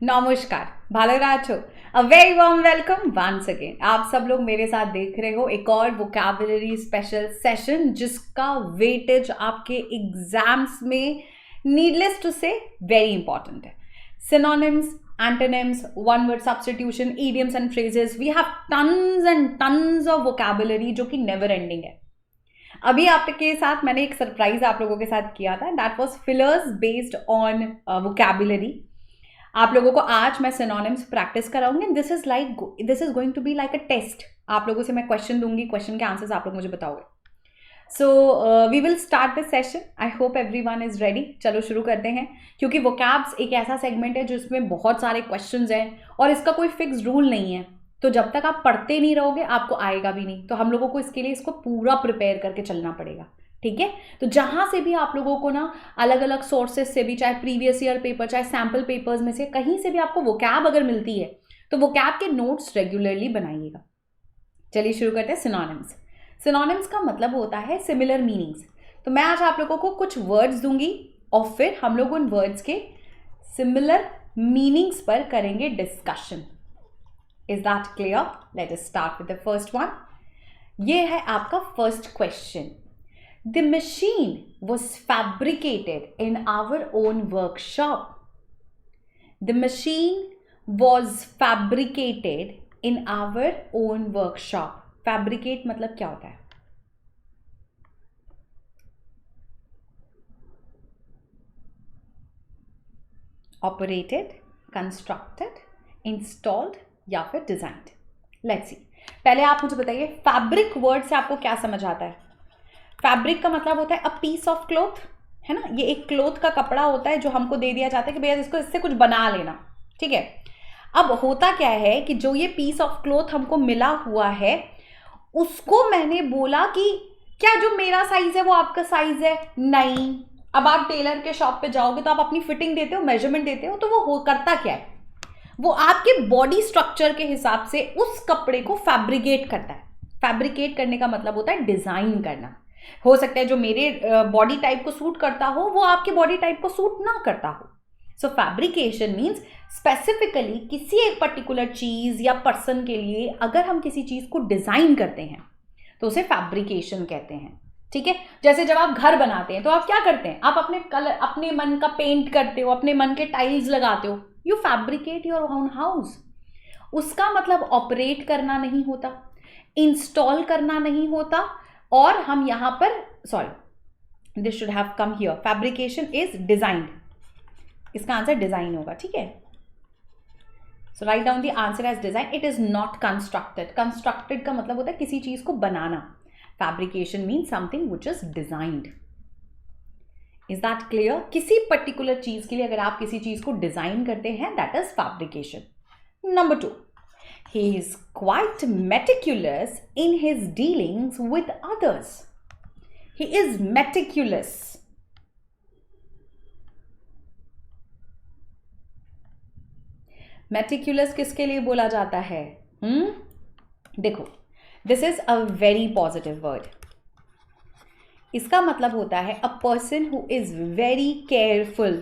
नमस्कार, भालो रात हो। A very warm welcome once again. आप सब लोग मेरे साथ देख रहे हो एक और वोकैबुलरी स्पेशल सेशन जिसका वेटेज आपके एग्जाम्स में needless to say very important है। Synonyms, antonyms, one word substitution, idioms and phrases, we have tons and tons of vocabulary जो कि नेवर एंडिंग है। अभी आपके साथ मैंने एक सरप्राइज आप लोगों के साथ किया था, that was fillers based on vocabulary. आप लोगों को आज मैं सिनोनिम्स प्रैक्टिस कराऊंगी। This is going to be like a test. आप लोगों से मैं क्वेश्चन दूंगी, क्वेश्चन के आंसर्स आप लोग मुझे बताओगे। So we will start this session. I hope everyone is ready. चलो शुरू करते हैं, क्योंकि वोकैब्स एक ऐसा सेगमेंट है जिसमें बहुत सारे क्वेश्चंस हैं और इसका कोई फिक्स रूल नहीं है। तो जब तक आप पढ़ते नहीं रहोगे आपको आएगा भी नहीं। तो हम लोगों को इसके लिए इसको पूरा प्रिपेयर करके चलना पड़ेगा, ठीक है। तो जहां से भी आप लोगों को ना अलग अलग सोर्सेज से भी, चाहे प्रीवियस ईयर पेपर, चाहे सैम्पल पेपर्स में से कहीं से भी आपको वोकैब अगर मिलती है तो वोकैब के नोट्स रेगुलरली बनाइएगा। चलिए शुरू करते हैं। सिनोनिम्स। सिनोनिम्स का मतलब होता है सिमिलर मीनिंग्स। तो मैं आज आप लोगों को कुछ वर्ड्स दूंगी और फिर हम लोग उन वर्ड्स के सिमिलर मीनिंग्स पर करेंगे discussion. Is that clear? Let us start with the first one. ये है आपका first question. The machine was fabricated in our own workshop. The machine was fabricated in our own workshop. Fabricate मतलब क्या होता है? Operated, constructed, installed या फिर designed. Let's see. पहले आप मुझे बताइए फैब्रिक वर्ड से आपको क्या समझ आता है? फैब्रिक का मतलब होता है अ पीस ऑफ क्लोथ, है ना। ये एक क्लोथ का कपड़ा होता है जो हमको दे दिया जाता है कि भैया इसको इससे कुछ बना लेना, ठीक है। अब होता क्या है कि जो ये पीस ऑफ क्लोथ हमको मिला हुआ है उसको मैंने बोला कि क्या जो मेरा साइज है वो आपका साइज है? नहीं। अब आप टेलर के शॉप पे जाओगे तो आप अपनी फिटिंग देते हो, मेजरमेंट देते हो, तो वो करता क्या है? वो आपके बॉडी स्ट्रक्चर के हिसाब से उस कपड़े को फैब्रिकेट करता है। फैब्रिकेट करने का मतलब होता है डिजाइन करना। हो सकता है जो मेरे बॉडी टाइप को सूट करता हो वो आपके बॉडी टाइप को सूट ना करता हो। सो फैब्रिकेशन मीन्स स्पेसिफिकली किसी एक पर्टिकुलर चीज या पर्सन के लिए अगर हम किसी चीज को डिजाइन करते हैं तो उसे फैब्रिकेशन कहते हैं, ठीक है। जैसे जब आप घर बनाते हैं तो आप क्या करते हैं? आप अपने कलर, अपने मन का पेंट करते हो, अपने मन के टाइल्स लगाते हो। You fabricate your own house. उसका मतलब ऑपरेट करना नहीं होता, इंस्टॉल करना नहीं होता। और हम यहां पर, sorry this should have come here, fabrication is designed. इसका आंसर डिजाइन होगा, ठीक है। So write down the answer as design. It is not constructed. Constructed का मतलब होता है किसी चीज को बनाना। Fabrication mean something which is designed. Is that clear? किसी पर्टिकुलर चीज के लिए अगर आप किसी चीज को डिजाइन करते हैं that is fabrication. Number 2, he is quite meticulous in his dealings with others. He is meticulous. Meticulous किसके लिए बोला जाता है? देखो, this is a very positive word. इसका मतलब होता है a person who is very careful.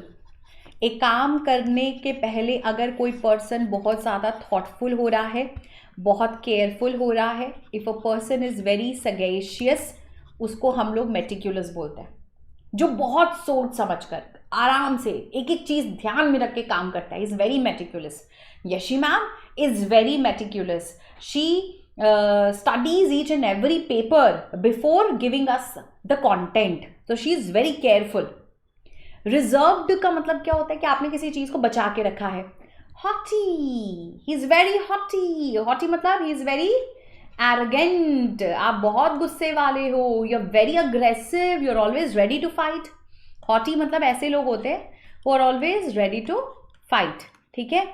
एक काम करने के पहले अगर कोई पर्सन बहुत ज़्यादा थॉटफुल हो रहा है, बहुत केयरफुल हो रहा है, if a person is very sagacious, उसको हम लोग मेटिक्यूलस बोलते हैं। जो बहुत सोच समझ कर आराम से एक एक चीज़ ध्यान में रख के काम करता है, is very meticulous. Yashi ma'am is very meticulous. She studies each and every paper before giving us the content, so she is very careful. Reserved का मतलब क्या होता है कि आपने किसी चीज को बचा के रखा है। Hottie, he is very hottie. Hottie मतलब ही इज वेरी एरोगेंट। आप बहुत गुस्से वाले हो, you are very aggressive, you are always ready to fight. Haughty मतलब ऐसे लोग होते हैं वो are always ready to fight, ठीक है।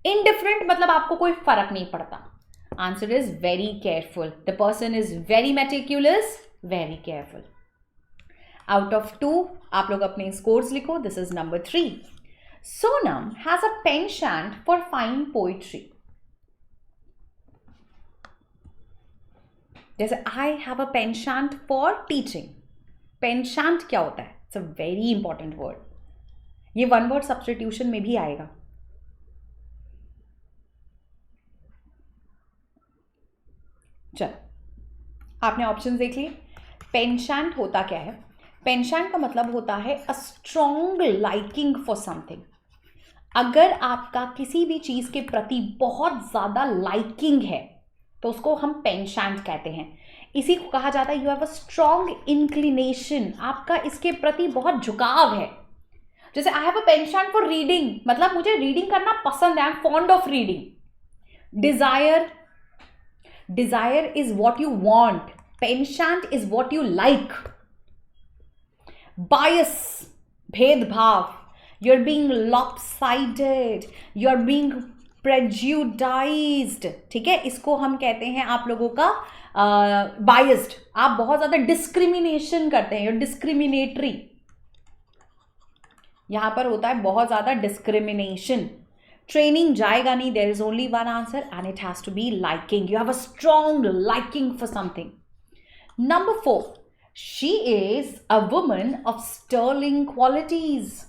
इनडिफरेंट मतलब आपको कोई फर्क नहीं पड़ता। Answer is very careful. The person is very meticulous, very careful. Out of 2 आप लोग अपने स्कोर्स लिखो। This is number 3। Sonam has a penchant for fine poetry. जैसे I have a penchant for teaching. Penchant क्या होता है? It's a very important word. ये one word substitution में भी आएगा। आपने ऑप्शन देख लिए। पेंशेंट होता क्या है? पेंशेंट का मतलब होता है अ स्ट्रॉन्ग लाइकिंग फॉर समथिंग। अगर आपका किसी भी चीज के प्रति बहुत ज्यादा लाइकिंग है तो उसको हम पेंशेंट कहते हैं। इसी को कहा जाता है you have a strong inclination, आपका इसके प्रति बहुत झुकाव है। जैसे I have a penchant for reading, मतलब मुझे रीडिंग करना पसंद है, I am fond of reading. Desire, desire is what you want, penchant is what you like. Bias, भेदभाव, you're being lopsided, you're being prejudiced, ठीक है, इसको हम कहते हैं आप लोगों का बायस्ड। आप बहुत ज्यादा डिस्क्रिमिनेशन करते हैं, you're discriminatory। यहां पर होता है बहुत ज्यादा डिस्क्रिमिनेशन। ट्रेनिंग जाएगा नहीं, there is only one answer and it has to be liking, you have a strong liking for something. Number 4, she is a woman of sterling qualities.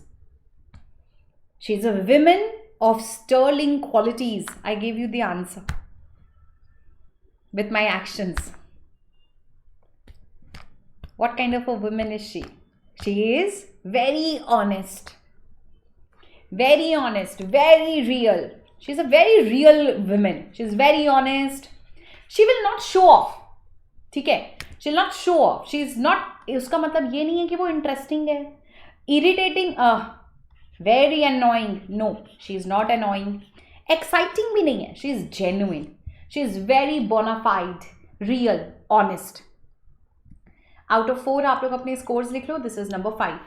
She's a woman of sterling qualities. I gave you the answer with my actions. What kind of a woman is she? She is very honest, very real. She's a very real woman. She's very honest. She will not show off. ठीक है, she will not show off. She is not, उसका मतलब ये नहीं है कि वो interesting है। Irritating, very annoying, no, she is not annoying. Exciting भी नहीं है, she is genuine, she is very bona fide, real, honest. Out of 4 आप लोग अपने स्कोर्स लिख लो। This is number 5।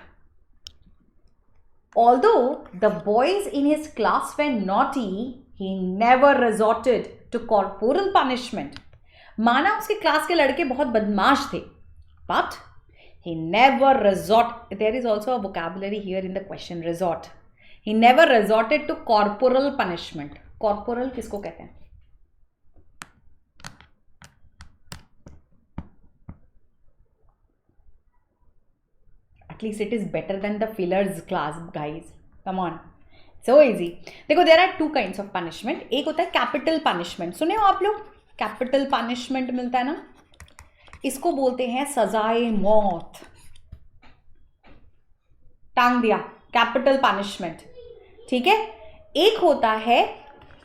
Although the boys in his class were naughty, he never resorted to corporal punishment. माना उसके क्लास के लड़के बहुत बदमाश थे, but he never resort, there is also a vocabulary here in the question, resort. He never resorted to corporal punishment. Corporal किसको कहते हैं? At least it is better than the fillers class, guys. Come on. So easy. देखो, there are 2 kinds of punishment. एक होता है capital punishment. सुने हो आप लोग? Capital punishment मिलता है ना, इसको बोलते हैं सजाए मौत। टांग दिया, कैपिटल पनिशमेंट, ठीक है। एक होता है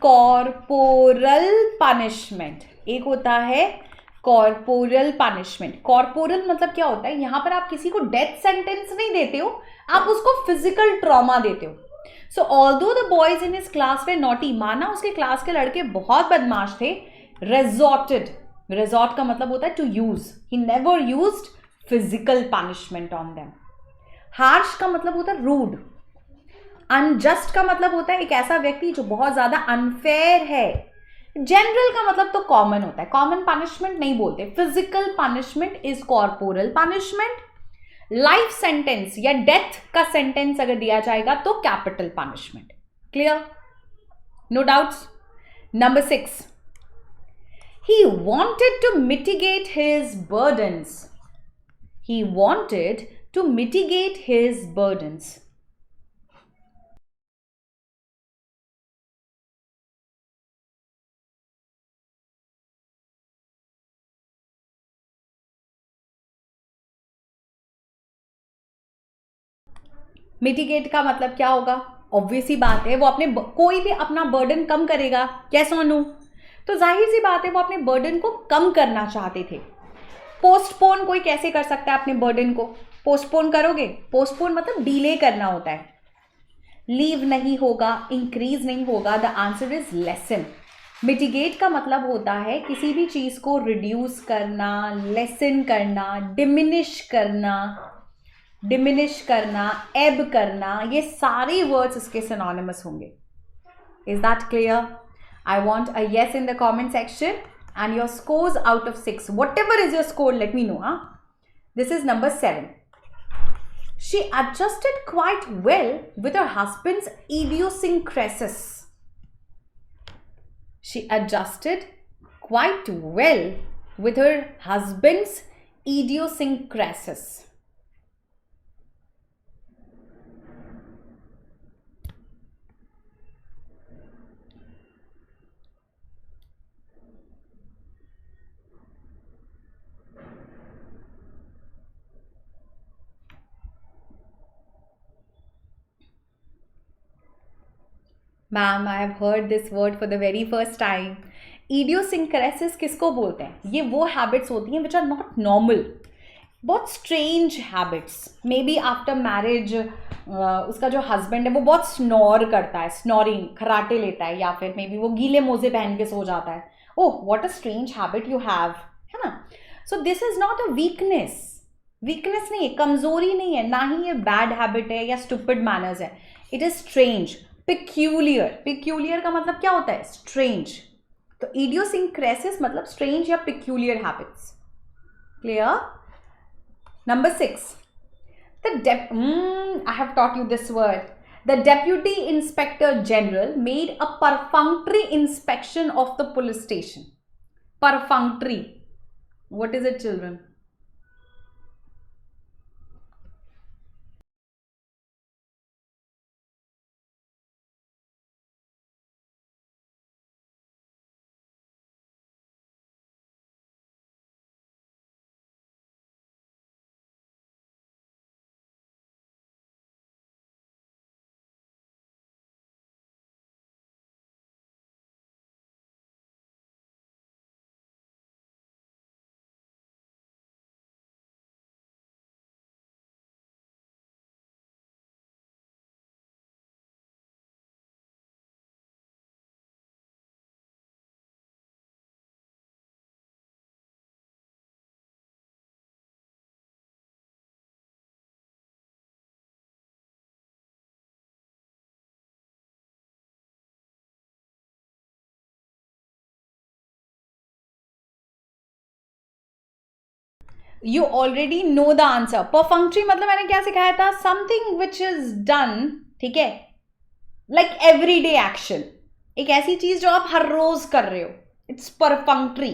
कॉर्पोरल पनिशमेंट, एक होता है कॉर्पोरल पनिशमेंट। कॉर्पोरल मतलब क्या होता है, यहां पर आप किसी को डेथ सेंटेंस नहीं देते हो, आप उसको फिजिकल ट्रॉमा देते हो। सो although the boys in his class way naughty, माना उसके क्लास के लड़के बहुत बदमाश थे, resorted, resort का मतलब होता है to use, he never used physical punishment on them. harsh का मतलब होता है rude, unjust का मतलब होता है एक ऐसा व्यक्ति जो बहुत ज्यादा unfair है। general का मतलब तो common होता है, common punishment नहीं बोलते। physical punishment is corporal punishment, life sentence या death का sentence अगर दिया जाएगा तो capital punishment। clear? no doubts? number 6, he wanted to mitigate his burdens. He wanted to mitigate his burdens. Mitigate का मतलब क्या होगा? ऑब्वियस ही बात है, वो अपने कोई भी अपना बर्डन कम करेगा। क्या सोनू? तो जाहिर सी बात है वो अपने बर्डन को कम करना चाहते थे। पोस्टपोन कोई कैसे कर सकता है अपने बर्डन को? पोस्टपोन करोगे, पोस्टपोन मतलब डिले करना होता है। लीव नहीं होगा, इंक्रीज नहीं होगा, the answer is lesson. Mitigate का मतलब होता है किसी भी चीज को रिड्यूस करना, लेसन करना, डिमिनिश करना, एब करना, ये सारे वर्ड्स इसके सिनोनिमस होंगे। Is that clear? I want a yes in the comment section and your scores out of 6. Whatever is your score, let me know. Huh? This is number 7. She adjusted quite well with her husband's idiosyncrasies. She adjusted quite well with her husband's idiosyncrasies. Ma'am I have heard this word for the very first time. Idiosyncrasies किसको बोलते हैं? ये वो habits होती हैं which are not normal, बहुत strange habits. Maybe after marriage उसका जो हस्बैंड है वो बहुत स्नोर करता है, स्नोरिंग, खराटे लेता है, या फिर मे बी वो गीले मोजे पहन के सो जाता है. Oh what a strange habit you have, है ना? So this is not a weakness. Weakness नहीं है, कमजोरी नहीं है, ना ही ये बैड हैबिट है या स्टूपिड मैनर्स है. It is strange, peculiar. Peculiar का मतलब क्या होता है? स्ट्रेंज. तो इडियोसिंक्रेसिस मतलब स्ट्रेंज या peculiar habits. Clear? Number 6. I have taught you this word. The Deputy Inspector General made a perfunctory inspection of the police station. Perfunctory. What is it, children? You already know the answer. Perfunctory मतलब मैंने क्या सिखाया था? Something which is done, ठीक है, like everyday action. एक ऐसी चीज जो आप हर रोज कर रहे हो. It's perfunctory.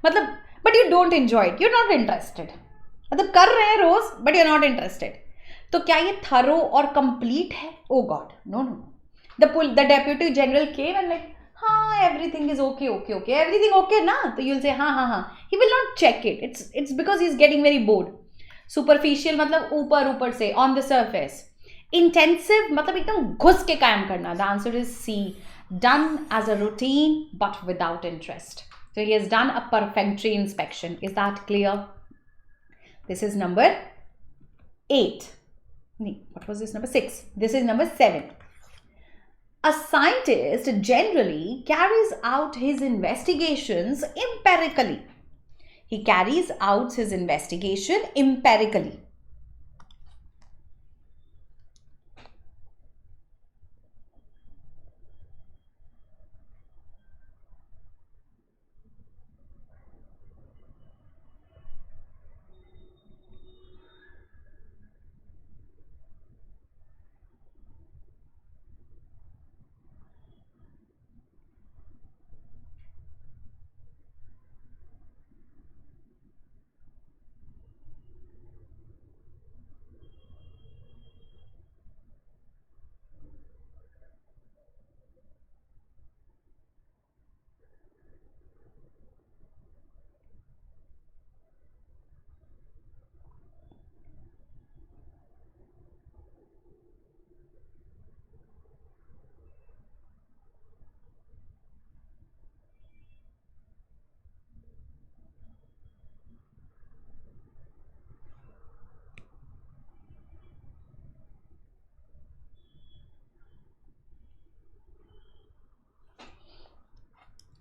मतलब but you don't enjoy it, you not interested. मतलब कर रहे हैं रोज बट यू नॉट इंटरेस्टेड. तो क्या ये थरो और कंप्लीट है? Oh god, no no. The deputy general came and like, हाँ everything is okay okay okay, everything okay ना, तो यूल से हाँ हाँ हाँ. He will not check it. It's because he is getting very bored. Superficial मतलब ऊपर ऊपर से, ऑन द सर्फेस. इंटेंसिव मतलब एकदम घुस के कायम करना. The answer is C, done as a routine but without interest. So he has done a perfunctory inspection. Is that clear? This is number 8. What was this? Number 6. This is number 7. A scientist generally carries out his investigations empirically. He carries out his investigation empirically.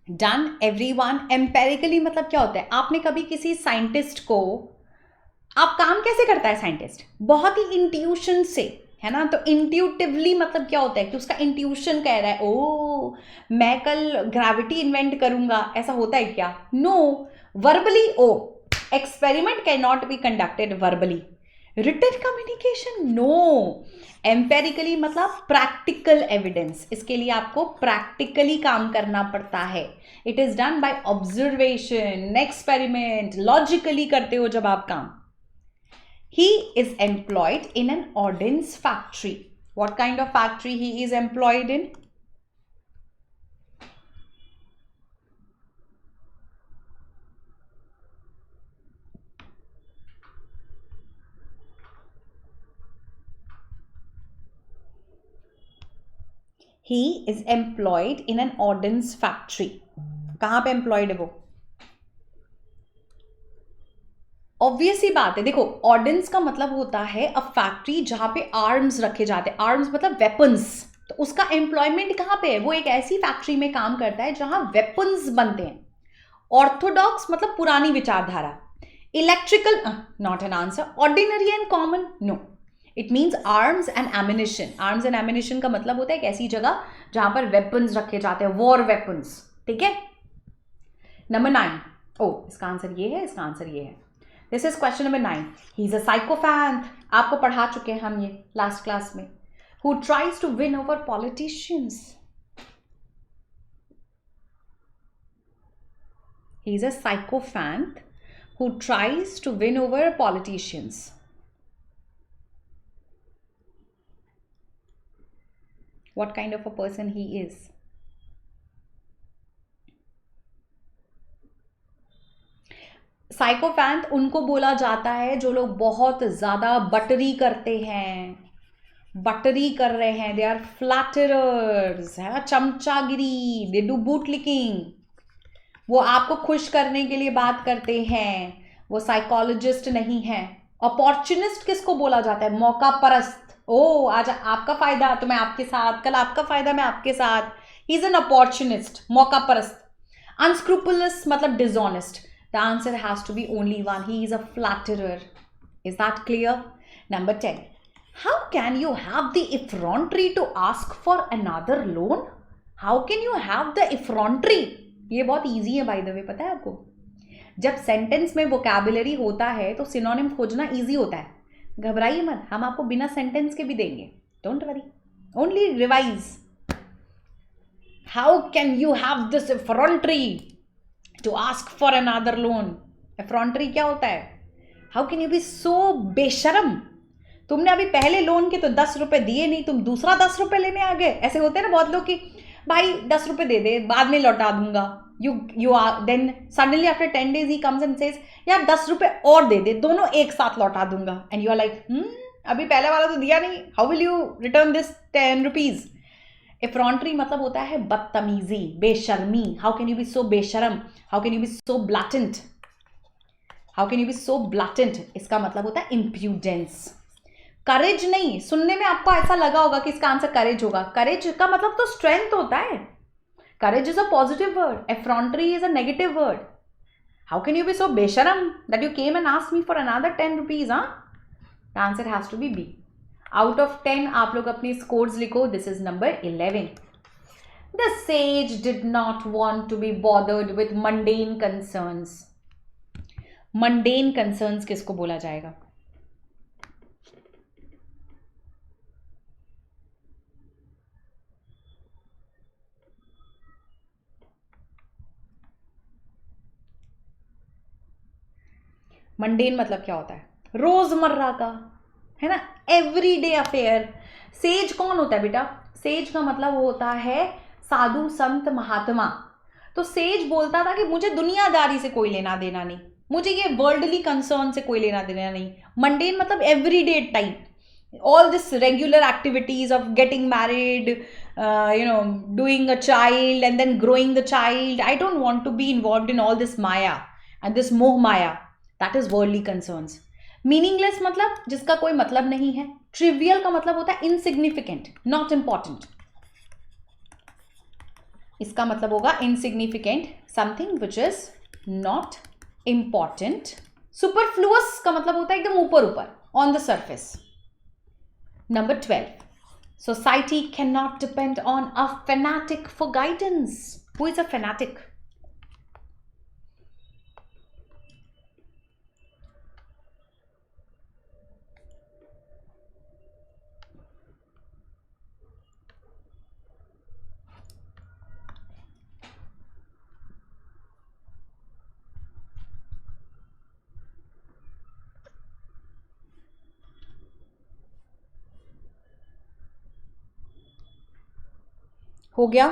Done everyone. Empirically मतलब क्या होता है? आपने कभी किसी scientist को, आप काम कैसे करता है साइंटिस्ट? बहुत ही इंट्यूशन से, है ना? तो इंट्यूटिवली मतलब क्या होता है कि उसका इंट्यूशन कह रहा है, ओ मैं कल ग्रेविटी इन्वेंट करूंगा, ऐसा होता है क्या? No. Verbally, oh experiment can not be conducted verbally. Written communication, no. Empirically मतलब प्रैक्टिकल एविडेंस. इसके लिए आपको प्रैक्टिकली काम करना पड़ता है. It is done by observation, experiment, logically करते हो जब आप काम. He is employed in an ordnance factory. What kind of factory he is employed in? He is employed in an ordnance factory. कहां पे एम्प्लॉयड है वो? ऑब्वियस ही बात है. देखो, ऑर्डेंस का मतलब होता है अ फैक्ट्री जहां पे आर्म्स रखे जाते हैं. आर्म्स मतलब वेपन्स. तो उसका एम्प्लॉयमेंट कहां पे है? वो एक ऐसी फैक्ट्री में काम करता है जहां वेपन्स बनते हैं. ऑर्थोडॉक्स मतलब पुरानी विचारधारा. Electrical, not an answer. Ordinary and common, no. It means arms and ammunition. Arms and ammunition का मतलब होता है एक ऐसी जगह जहां पर वेपन्स रखे जाते हैं, वॉर वेपन्स. ठीक है. नंबर 9. ओ, इसका आंसर ये है, इसका आंसर ये है. This is question number 9. He is a psychopath. आपको पढ़ा चुके हैं हम ये लास्ट क्लास में. Who tries to win over politicians. He is a psychopath who tries to win over politicians. What kind of a person he is? Psychopath उनको बोला जाता है जो लोग बहुत ज़्यादा बटरी करते हैं, बटरी कर रहे हैं. दे आर फ्लैटरर्स, है ना, चमचागिरी. They do boot licking. वो आपको खुश करने के लिए बात करते हैं. वो साइकोलॉजिस्ट नहीं है. अपॉर्चुनिस्ट किसको बोला जाता है? मौका परस्त. ओ, आज आपका फायदा तो मैं आपके साथ, कल आपका फायदा मैं आपके साथ. ही इज एन अपॉर्चुनिस्ट, मौका परस्त. अनस्क्रूपुलस मतलब dishonest. The answer has to be only one. He is a flatterer. Is that clear? Number 10. How can you have the effrontery to ask for another loan? How can you have the effrontery? ये बहुत easy है by the way, पता है आपको. जब sentence में vocabulary होता है तो सिनोनिम खोजना ईजी होता है. घबराइए मत, हम आपको बिना सेंटेंस के भी देंगे. Don't worry, only revise. How can you have this effrontery to ask for another loan? Effrontery क्या होता है? How can you be so बेशरम? तुमने अभी पहले लोन के तो 10 रुपए दिए नहीं, तुम दूसरा 10 रुपए लेने आ गए. ऐसे होते हैं ना बहुत लोग कि भाई 10 रुपए दे दे, बाद में लौटा दूंगा. you are then suddenly after 10 days he comes and says यार 10 रुपए और दे दे, दोनों एक साथ लौटा दूंगा. and you are like अभी पहले वाला तो दिया नहीं, how will you return this 10 rupees? effrontery मतलब होता है बदतमीजी, बेशर्मी. how can you be so बेशरम? how can you be so blatant? how can you be so blatant? इसका मतलब होता है impudence. करेज नहीं. सुनने में आपको ऐसा लगा होगा कि इसका आंसर करेज होगा. करेज का मतलब तो स्ट्रेंथ होता है. Courage is a positive word. Effrontery is a negative word. How can you be so besharam that you came and asked me for another 10 rupees, huh? The answer has to be B. Out of 10, आप लोग अपनी scores लिखो. This is number 11. The sage did not want to be bothered with mundane concerns. Mundane concerns किसको बोला जाएगा? Mundane मतलब क्या होता है? रोजमर्रा का, है ना, एवरीडे अफेयर. सेज कौन होता है बेटा? सेज का मतलब होता है साधु संत महात्मा. तो सेज बोलता था कि मुझे दुनियादारी से कोई लेना देना नहीं, मुझे ये वर्ल्डली कंसर्न से कोई लेना देना नहीं. मंडेन मतलब everyday type. all this regular activities of getting married, doing a child and then growing the child. I don't want to be involved in all this maya and this moh maya. That is worldly concerns. Meaningless मतलब जिसका कोई मतलब नहीं है. Trivial का मतलब होता है इनसिग्निफिकेंट, नॉट इंपॉर्टेंट. इसका मतलब होगा insignificant, something which is not important. Superfluous का मतलब होता है एकदम ऊपर ऊपर, on the surface. Number 12. Society cannot depend on a fanatic for guidance. Who is a fanatic? हो गया.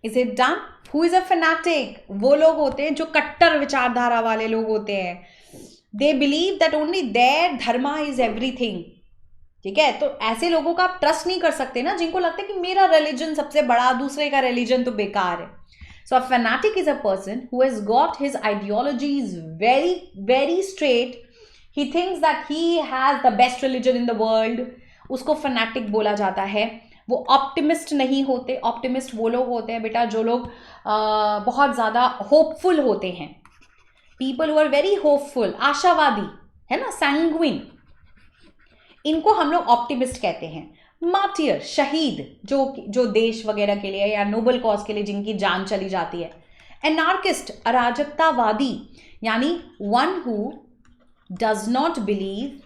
Is it done? Who is a fanatic? वो लोग होते हैं जो कट्टर विचारधारा वाले लोग होते हैं. They believe that only their dharma is everything. ठीक है, तो ऐसे लोगों का आप ट्रस्ट नहीं कर सकते ना, जिनको लगता है कि मेरा रिलीजन सबसे बड़ा, दूसरे का रिलीजन तो बेकार है. So a fanatic is a person who has got his ideologies very very straight. He thinks that he has the best religion in the world. उसको फैनेटिक बोला जाता है. वो ऑप्टिमिस्ट नहीं होते. ऑप्टिमिस्ट वो लोग होते हैं बेटा जो लोग बहुत ज़्यादा होपफुल होते हैं. People who are very hopeful, आशावादी, है ना, सैंग्विन, इनको हम लोग ऑप्टिमिस्ट कहते हैं. मार्टियर, शहीद, जो देश वगैरह के लिए या नोबल कॉज के लिए जिनकी जान चली जाती है. एनार्किस्ट, अराजकतावादी, यानी one who does not believe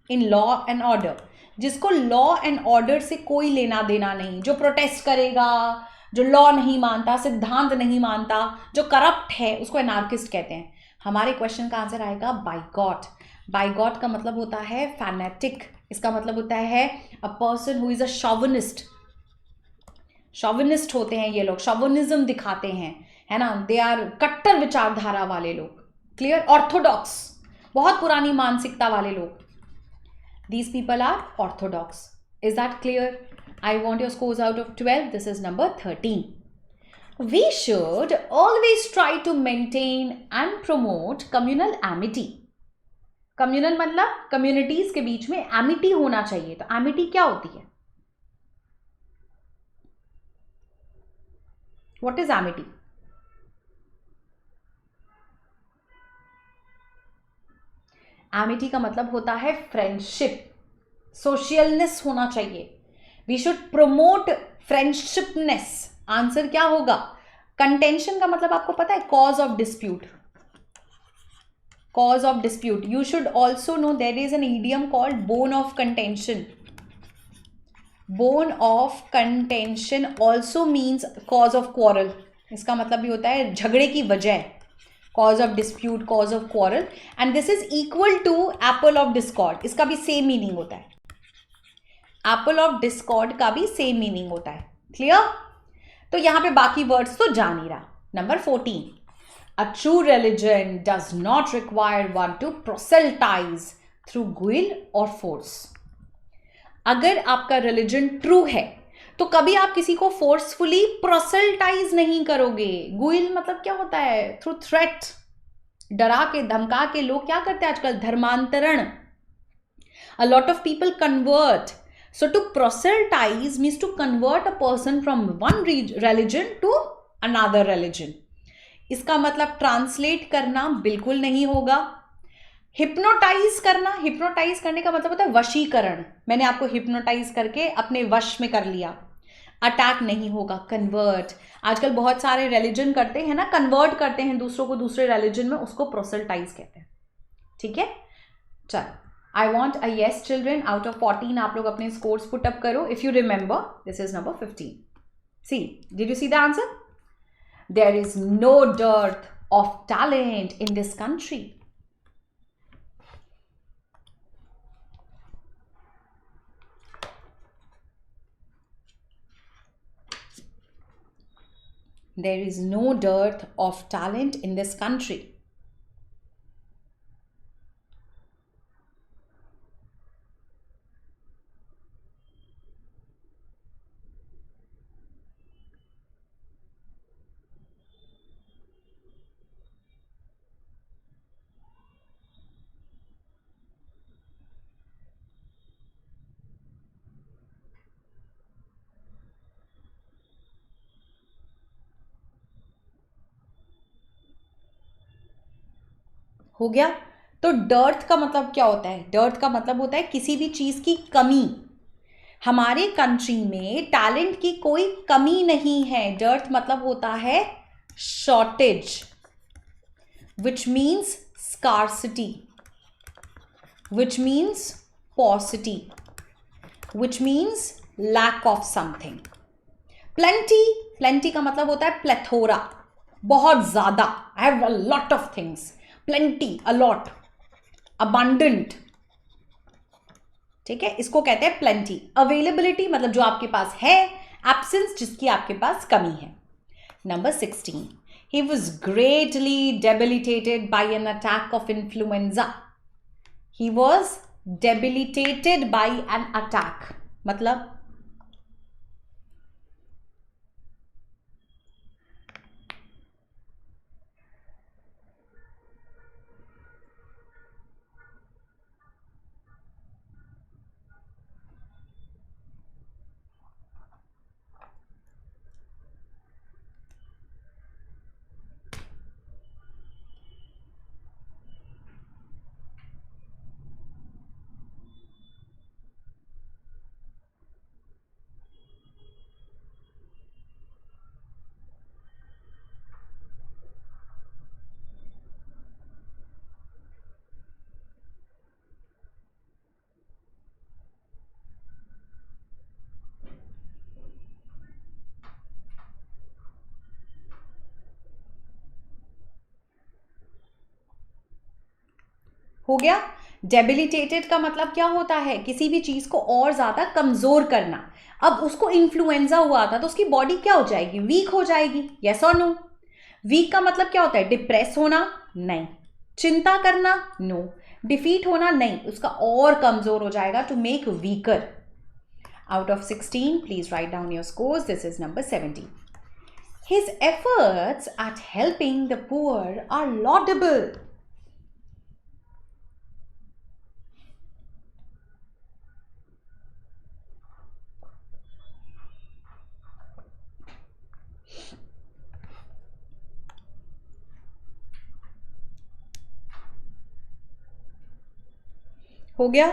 in law and order. जिसको लॉ एंड ऑर्डर से कोई लेना देना नहीं, जो प्रोटेस्ट करेगा, जो लॉ नहीं मानता, सिद्धांत नहीं मानता, जो करप्ट है, उसको एनार्किस्ट कहते हैं. हमारे क्वेश्चन का आंसर आएगा बाइगॉट. बाइगॉट का मतलब होता है फैनेटिक. इसका मतलब होता है अ person who is a chauvinist. Chauvinist होते हैं ये लोग, शॉविनिज्म दिखाते हैं, है ना. दे आर कट्टर विचारधारा वाले लोग. क्लियर? ऑर्थोडॉक्स, बहुत पुरानी मानसिकता वाले लोग. These people are orthodox. Is that clear? I want your scores out of 12. This is number 13. We should always try to maintain and promote communal amity. Communal मतलब communities के बीच में amity होना चाहिए. तो amity क्या होती है? What is amity? एमिटी का मतलब होता है फ्रेंडशिप. सोशलनेस होना चाहिए. We should promote friendshipness. Answer क्या होगा? कंटेंशन का मतलब आपको पता है? Cause of dispute. Cause of dispute. You should also know there is an idiom called bone of contention. Bone of contention also means cause of quarrel. इसका मतलब भी होता है झगड़े की वजह. cause of dispute, cause of quarrel, and this is equal to apple of discord. इसका भी सेम मीनिंग होता है. apple of discord का भी सेम मीनिंग होता है. क्लियर? तो यहां पे बाकी वर्ड्स तो जान ही रहा. Number 14. A true religion does not require one to proselytize through guile or force. अगर आपका रिलीजन ट्रू है तो कभी आप किसी को फोर्सफुली प्रोसेल्टाइज नहीं करोगे. गुइल मतलब क्या होता है? थ्रू थ्रेट, डरा के धमका के लोग क्या करते हैं आजकल? धर्मांतरण. A lot of people convert. So to proselytize means to convert a person from one religion to another religion. इसका मतलब ट्रांसलेट करना बिल्कुल नहीं होगा. हिप्नोटाइज करना, हिप्नोटाइज करने का मतलब होता है वशीकरण. मैंने आपको हिप्नोटाइज करके अपने वश में कर लिया. अटैक नहीं होगा. कन्वर्ट, आजकल बहुत सारे रिलीजन करते हैं ना, कन्वर्ट करते हैं दूसरों को दूसरे रिलीजन में, उसको प्रोसेल्टाइज कहते हैं. ठीक है, चल. I want a yes children. Out of 14 आप लोग अपने स्कोर्स पुट अप करो. If you remember, this is number 15. See, did you see the answer? There is no dearth of talent in this country. There is no dearth of talent in this country. हो गया? तो dearth का मतलब क्या होता है? Dearth का मतलब होता है किसी भी चीज की कमी. हमारे कंट्री में टैलेंट की कोई कमी नहीं है. डर्थ मतलब होता है shortage, which means scarcity, which means paucity, which means lack of something. Plenty, plenty का मतलब होता है प्लेथोरा, बहुत ज्यादा. I have a lot of things. Plenty, a lot, abundant. ठीक है, इसको कहते हैं प्लेंटी। अवेलेबिलिटी मतलब जो आपके पास है, एब्सेंस जिसकी आपके पास कमी है। Number 16, he was greatly debilitated by an attack of influenza. He was debilitated by an attack मतलब हो गया। डेबिलिटेटेड का मतलब क्या होता है, किसी भी चीज को और ज्यादा कमजोर करना। अब उसको इन्फ्लुएंजा हुआ था तो उसकी बॉडी क्या हो जाएगी, वीक हो जाएगी। यस और नो? वीक का मतलब क्या होता है, डिप्रेस होना नहीं, चिंता करना नो, डिफीट होना नहीं, उसका और कमजोर हो जाएगा, to make weaker. Out of 16 please write down your scores. This is number 17। His efforts at helping the poor are laudable. हो गया।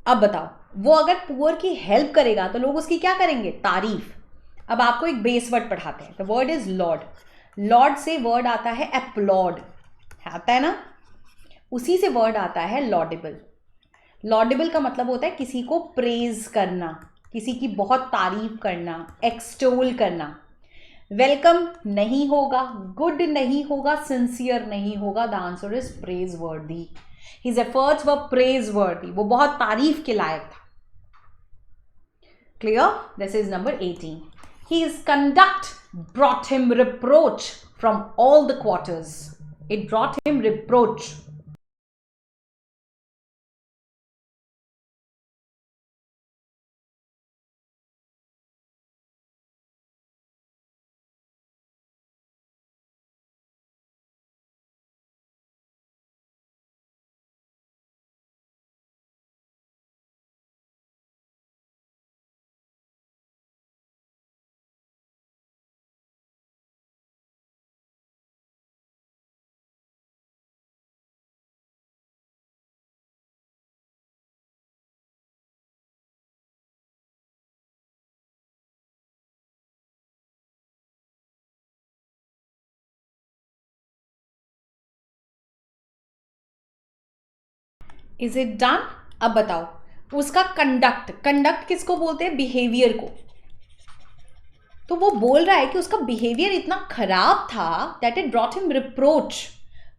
अब बताओ, वो अगर पुअर की हेल्प करेगा तो लोग उसकी क्या करेंगे, तारीफ। अब आपको एक बेस वर्ड पढ़ाते हैं। The word is Lord. Lord से वर्ड आता है अपलॉड, आता है ना, उसी से वर्ड आता है लॉडेबल। लॉडेबल का मतलब होता है किसी को प्रेज करना, किसी की बहुत तारीफ करना, एक्सटोल करना। वेलकम नहीं होगा, गुड नहीं होगा, सिंसियर नहीं होगा। द आंसर इज प्रेज वर्दी। His efforts were praiseworthy. वो बहुत तारीफ के लायक था। Clear? This is number 18. His conduct brought him reproach from all the quarters. It brought him reproach. Is it done? अब बताओ उसका कंडक्ट, कंडक्ट किसको बोलते हैं, बिहेवियर को। तो वो बोल रहा है कि उसका बिहेवियर इतना खराब था that it brought him reproach.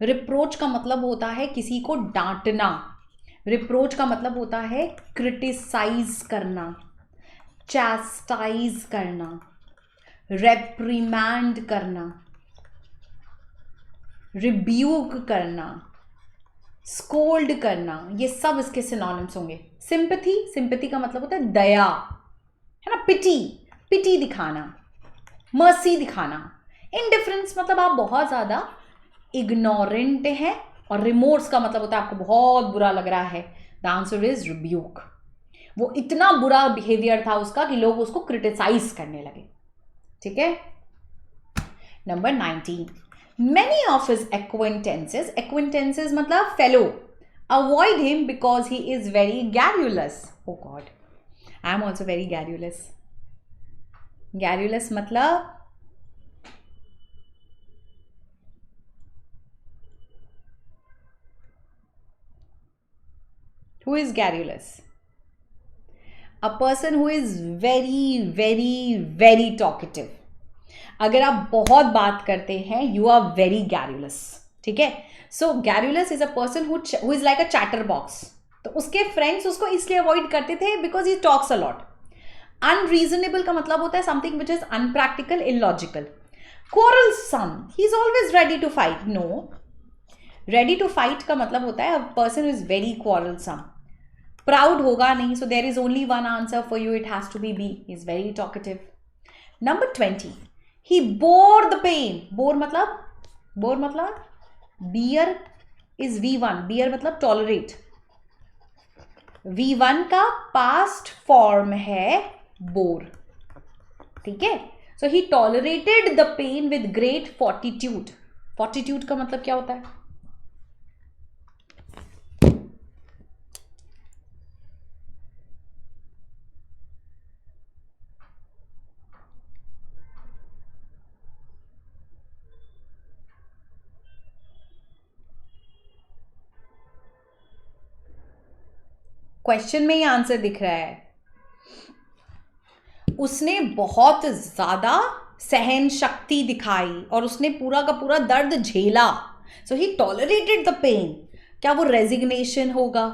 Reproach का मतलब होता है किसी को डांटना। रिप्रोच का मतलब होता है क्रिटिसाइज करना, चैस्टाइज करना, रेप्रीमैंड करना, रिब्यूक करना, स्कोल्ड करना। ये सब इसके सिनोनिम्स होंगे। सिंपैथी, सिंपैथी का मतलब होता है दया, है ना, पिटी, पिटी दिखाना, मर्सी दिखाना। इनडिफरेंस मतलब आप बहुत ज्यादा इग्नोरेंट हैं, और रिमोर्स का मतलब होता है आपको बहुत बुरा लग रहा है। The answer is rebuke. वो इतना बुरा बिहेवियर था उसका कि लोग उसको क्रिटिसाइज करने लगे। ठीक है। Number 19, many of his acquaintances, acquaintances मतलब fellow, avoid him because he is very garrulous. Oh God, I am also very garrulous. Garrulous मतलब who is garrulous? A person who is very very very talkative. अगर आप बहुत बात करते हैं, you are very garrulous. ठीक है। So garrulous is a person who is like a chatterbox. तो उसके फ्रेंड्स उसको इसलिए अवॉइड करते थे because he talks a lot. Unreasonable का मतलब होता है something which is unpractical, illogical. quarrelsome, he is always ready to fight. No, ready to fight का मतलब होता है a person who is very quarrelsome. Proud होगा नहीं, so there is only one answer for you, it has to be B. He is very talkative. Number 20, he bore the pain. bore मतलब bear is V1. bear मतलब tolerate. V1 का past form है bore. ठीक है. So he tolerated the pain with great fortitude. Fortitude का मतलब क्या होता है? क्वेश्चन में ही आंसर दिख रहा है. उसने बहुत ज्यादा सहन शक्ति दिखाई और उसने पूरा का पूरा दर्द झेला. सो ही टॉलरेटेड द पेन. क्या वो रेजिग्नेशन होगा,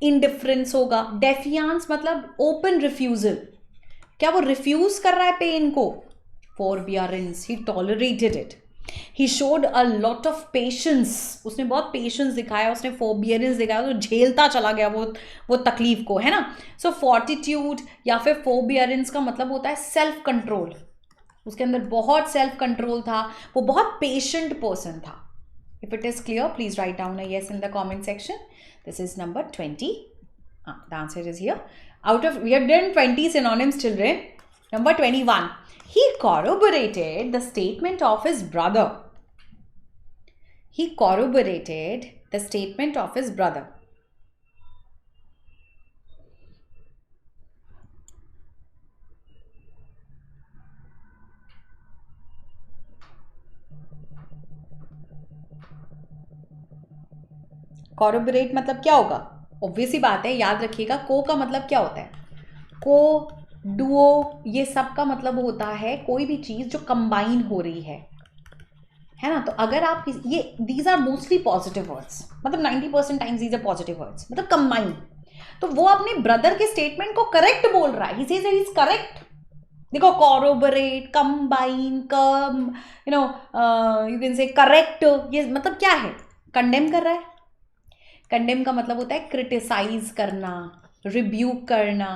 इंडिफरेंस होगा? डेफियांस मतलब ओपन रिफ्यूजल. क्या वो रिफ्यूज कर रहा है पेन को? Forbearance. He tolerated it. He showed a lot of patience. उसने बहुत पेशेंस दिखाया, उसने फॉरबियरेंस दिखाया, तो झेलता चला गया वो तकलीफ को, है ना. सो फॉर्टिट्यूड या फिर फॉरबियरेंस का मतलब होता है सेल्फ कंट्रोल. उसके अंदर बहुत सेल्फ कंट्रोल था, वो बहुत पेशेंट पर्सन था. If it is clear please write down a yes in the comment section. This is number 20. The answer is here. Out of, we have done 20 synonyms, children. Number 21. He corroborated the statement of his brother. He corroborated the statement of his brother. Corroborate मतलब क्या होगा? Obviously बात है, याद रखिएगा. को का मतलब क्या होता है? को, डुओ, ये सब का मतलब होता है कोई भी चीज जो कंबाइन हो रही है ना. तो अगर आप ये these are mostly positive words, मतलब 90% times these are positive words, मतलब कंबाइन. तो वो अपने ब्रदर के स्टेटमेंट को करेक्ट बोल रहा है. He says he is correct. देखो, corroborate, combine, come, you can say correct. ये मतलब क्या है? कंडेम कर रहा है. कंडेम का मतलब होता है क्रिटिसाइज करना, रिब्यूक करना,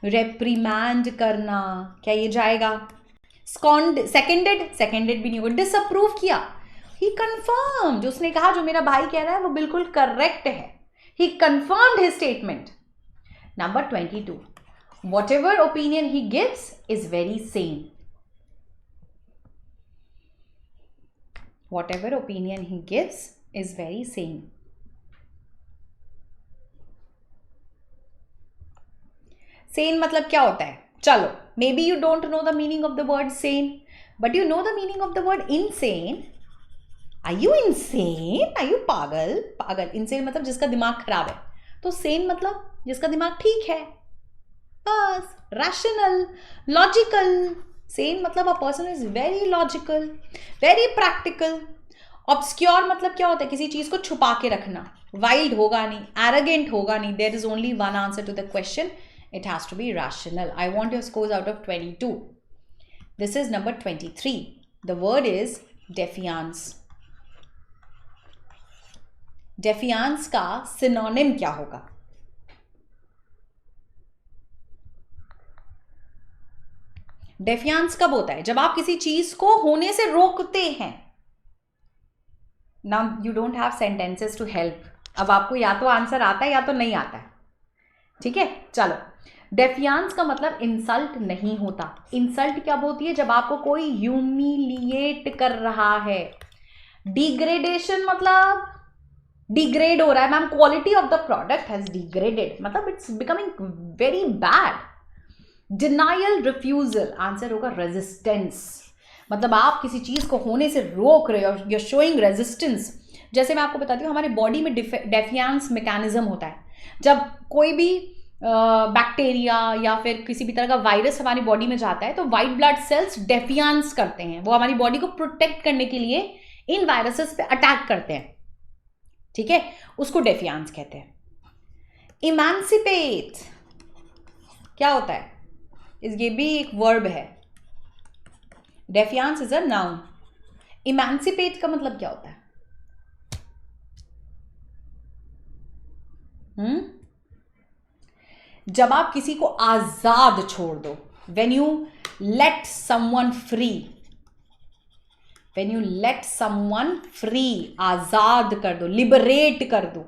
रेप्रीमैंड करना. क्या ये जाएगा? सेकेंडेड भी नहीं होगा. डिसअप्रूव किया. ही कंफर्म. जो उसने कहा, जो मेरा भाई कह रहा है वो बिल्कुल करेक्ट है. He confirmed his statement. Number 22. Whatever opinion he gives is very sane. Whatever opinion he gives is very sane. Sane मतलब क्या होता है? चलो, may be you don't know the meaning of the word sane, but you know the meaning of the word insane. Are you insane? Are you पागल? पागल. Insane मतलब जिसका दिमाग खराब है. तो सेन मतलब जिसका दिमाग ठीक है, बस. Rational, logical. सेन मतलब a person is very logical, very practical. Obscure मतलब क्या होता है? किसी चीज को छुपा के रखना. वाइल्ड होगा नहीं, एरोगेंट होगा नहीं. There is only one answer to the question. It has to be rational. I want your scores out of 22. This is number 23. The word is defiance. Defiance का synonym क्या होगा? Defiance कब होता है? जब आप किसी चीज को होने से रोकते हैं. Now you don't have sentences to help. अब आपको या तो आंसर आता है या तो नहीं आता है. ठीक है, चलो. डेफियांस का मतलब इंसल्ट नहीं होता. इंसल्ट कब होती है? जब आपको कोई ह्यूमिलिएट कर रहा है. डिग्रेडेशन मतलब डिग्रेड हो रहा है. Ma'am, quality of the product has degraded, मतलब it's becoming very bad. Denial, refusal. Answer होगा रेजिस्टेंस. मतलब आप किसी चीज को होने से रोक रहे हो, यू आर शोइंग रेजिस्टेंस. जैसे मैं आपको बताती हूँ, हमारी बॉडी में डेफियांस मैकेनिज्म होता है. जब कोई भी बैक्टीरिया या फिर किसी भी तरह का वायरस हमारी बॉडी में जाता है, तो वाइट ब्लड सेल्स डेफियांस करते हैं. वो हमारी बॉडी को प्रोटेक्ट करने के लिए इन वायरसेस पे अटैक करते हैं. ठीक है, उसको डेफियांस कहते हैं. इमेंसिपेट क्या होता है? ये भी एक वर्ब है. डेफियांस इज अ नाउन. इमेंसिपेट का मतलब क्या होता है? जब आप किसी को आजाद छोड़ दो. When you let someone free. When you let someone free, आजाद कर दो, लिबरेट कर दो,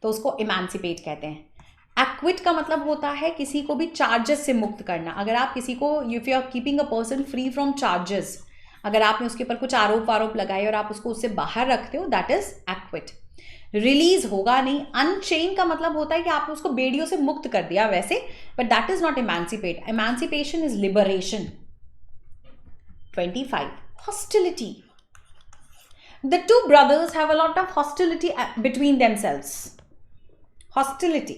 तो उसको इमेंसिपेट कहते हैं. एक्विट का मतलब होता है किसी को भी चार्जेस से मुक्त करना. अगर आप किसी को, if you are keeping a person free from charges, अगर आपने उसके ऊपर कुछ आरोप लगाए और आप उसको उससे बाहर रखते हो, दैट इज एक्विट. रिलीज होगा नहीं. अनचेन का मतलब होता है कि आपने उसको बेड़ियों से मुक्त कर दिया वैसे, but that is not emancipate. Emancipation is liberation. 25. Hostility. The two brothers have a lot of hostility between themselves. Hostility.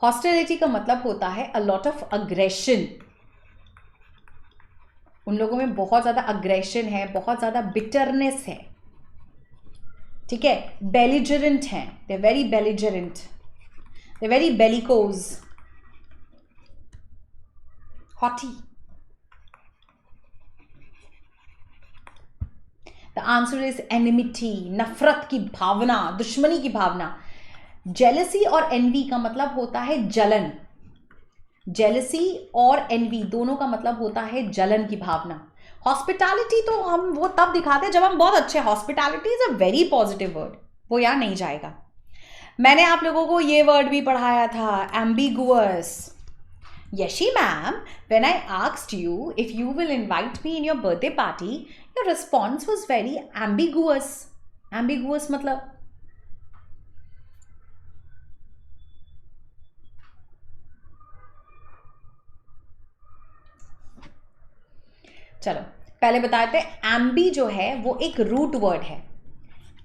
Hostility का मतलब होता है अ लॉट ऑफ अग्रेशन. उन लोगों में बहुत ज्यादा अग्रेशन है, बहुत ज्यादा बिटरनेस है. ठीक है. बेलिजरेंट हैं. They very belligerent. They very bellicose. Haughty. The answer is enmity. नफरत की भावना, दुश्मनी की भावना. जेलसी और एनवी का मतलब होता है जलन. जेलसी और एनवी दोनों का मतलब होता है जलन की भावना. हॉस्पिटैलिटी तो हम वो तब दिखाते हैं जब हम बहुत अच्छे. Hospitality is a very positive word, वो यहाँ नहीं जाएगा. मैंने आप लोगों को ये वर्ड भी पढ़ाया था, ambiguous. Yeshi ma'am, when I asked you if you will invite me in your birthday party, your response was very ambiguous. Ambiguous मतलब चलो पहले बताते हैं. एम्बी जो है वो एक रूट वर्ड है.